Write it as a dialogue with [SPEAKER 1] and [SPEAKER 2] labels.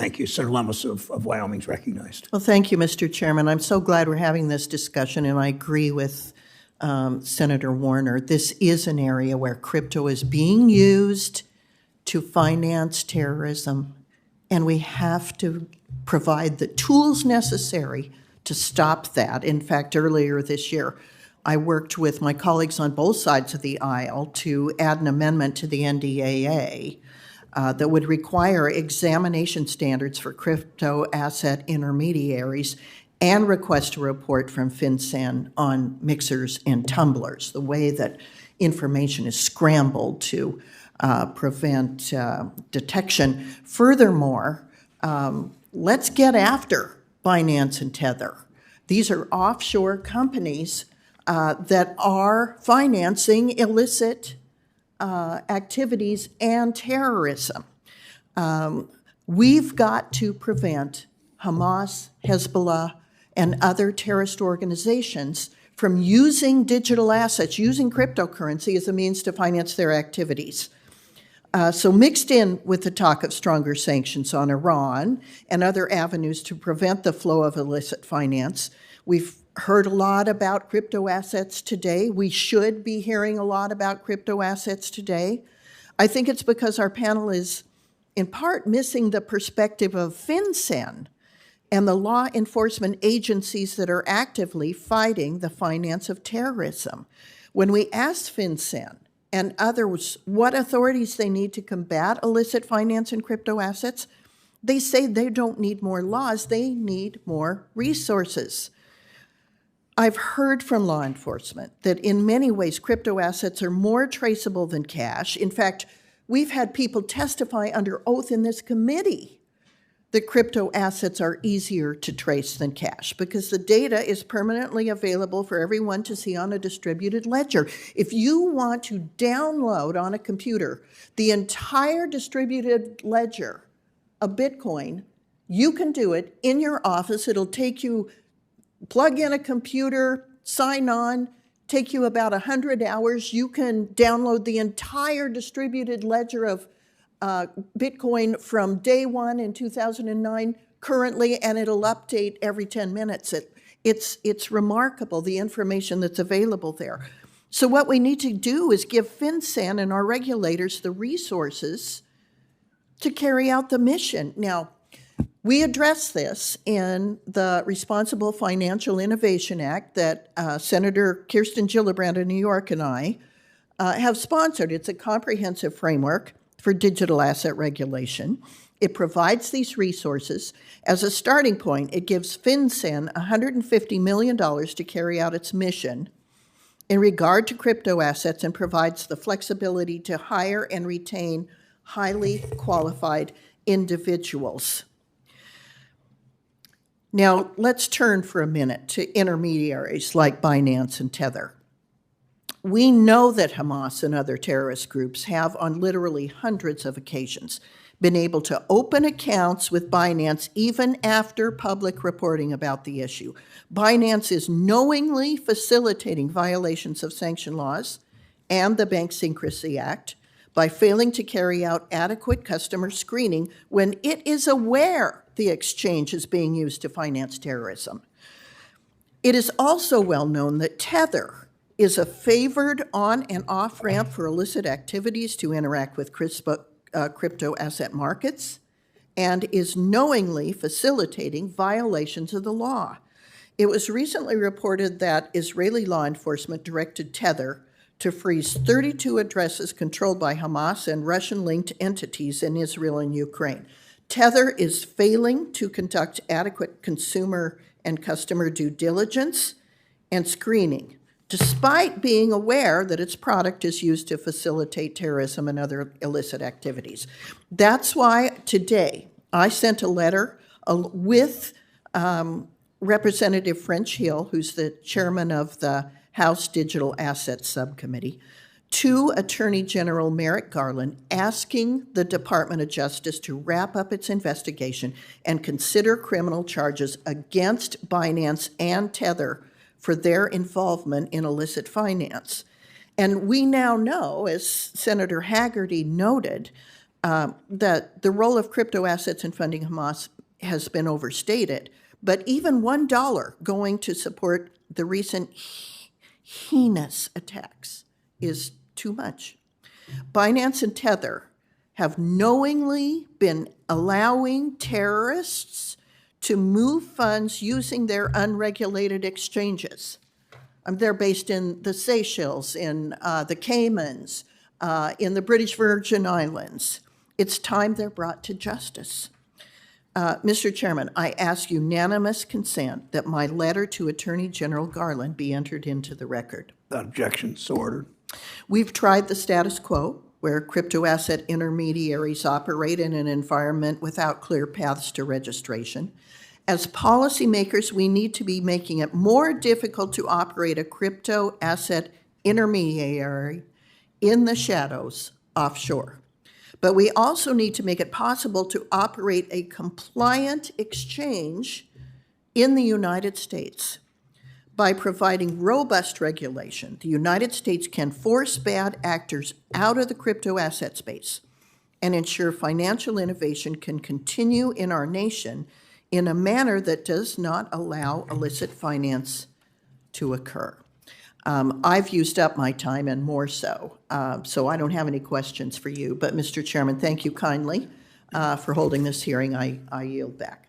[SPEAKER 1] Thank you. Senator Lummis of Wyoming is recognized.
[SPEAKER 2] Well, thank you, Mr. Chairman. I'm so glad we're having this discussion, and I agree with Senator Warner. This is an area where crypto is being used to finance terrorism, and we have to provide the tools necessary to stop that. In fact, earlier this year, I worked with my colleagues on both sides of the aisle to add an amendment to the NDAA that would require examination standards for crypto asset intermediaries and request a report from FinCEN on mixers and tumblers, the way that information is scrambled to prevent detection. Furthermore, let's get after Binance and Tether. These are offshore companies that are financing illicit activities and terrorism. We've got to prevent Hamas, Hezbollah, and other terrorist organizations from using digital assets, using cryptocurrency as a means to finance their activities. So mixed in with the talk of stronger sanctions on Iran and other avenues to prevent the flow of illicit finance, we've heard a lot about crypto assets today. We should be hearing a lot about crypto assets today. I think it's because our panel is in part missing the perspective of FinCEN and the law enforcement agencies that are actively fighting the finance of terrorism. When we ask FinCEN and others what authorities they need to combat illicit finance and crypto assets, they say they don't need more laws, they need more resources. I've heard from law enforcement that in many ways crypto assets are more traceable than cash. In fact, we've had people testify under oath in this committee that crypto assets are easier to trace than cash because the data is permanently available for everyone to see on a distributed ledger. If you want to download on a computer the entire distributed ledger of Bitcoin, you can do it in your office. It'll take you, plug in a computer, sign on, take you about 100 hours. You can download the entire distributed ledger of Bitcoin from day one in 2009 currently, and it'll update every 10 minutes. It's remarkable, the information that's available there. So what we need to do is give FinCEN and our regulators the resources to carry out the mission. Now, we address this in the Responsible Financial Innovation Act that Senator Kirsten Gillibrand of New York and I have sponsored. It's a comprehensive framework for digital asset regulation. It provides these resources. As a starting point, it gives FinCEN $150 million to carry out its mission in regard to crypto assets and provides the flexibility to hire and retain highly qualified individuals. Now, let's turn for a minute to intermediaries like Binance and Tether. We know that Hamas and other terrorist groups have, on literally hundreds of occasions, been able to open accounts with Binance even after public reporting about the issue. Binance is knowingly facilitating violations of sanction laws and the Bank Secrecy Act by failing to carry out adequate customer screening when it is aware the exchange is being used to finance terrorism. It is also well known that Tether is a favored on and off ramp for illicit activities to interact with crypto asset markets and is knowingly facilitating violations of the law. It was recently reported that Israeli law enforcement directed Tether to freeze 32 addresses controlled by Hamas and Russian-linked entities in Israel and Ukraine. Tether is failing to conduct adequate consumer and customer due diligence and screening, despite being aware that its product is used to facilitate terrorism and other illicit activities. That's why today I sent a letter with Representative French Hill, who's the chairman of the House Digital Assets Subcommittee, to Attorney General Merrick Garland, asking the Department of Justice to wrap up its investigation and consider criminal charges against Binance and Tether for their involvement in illicit finance. And we now know, as Senator Haggerty noted, that the role of crypto assets in funding Hamas has been overstated, but even $1 going to support the recent heinous attacks is too much. Binance and Tether have knowingly been allowing terrorists to move funds using their unregulated exchanges. They're based in the Seychelles, in the Caymans, in the British Virgin Islands. It's time they're brought to justice. Mr. Chairman, I ask unanimous consent that my letter to Attorney General Garland be entered into the record.
[SPEAKER 1] Without objection, so ordered.
[SPEAKER 2] We've tried the status quo, where crypto asset intermediaries operate in an environment without clear paths to registration. As policymakers, we need to be making it more difficult to operate a crypto asset intermediary in the shadows offshore. But we also need to make it possible to operate a compliant exchange in the United States. By providing robust regulation, the United States can force bad actors out of the crypto asset space and ensure financial innovation can continue in our nation in a manner that does not allow illicit finance to occur. I've used up my time and more so I don't have any questions for you. But, Mr. Chairman, thank you kindly for holding this hearing. I yield back.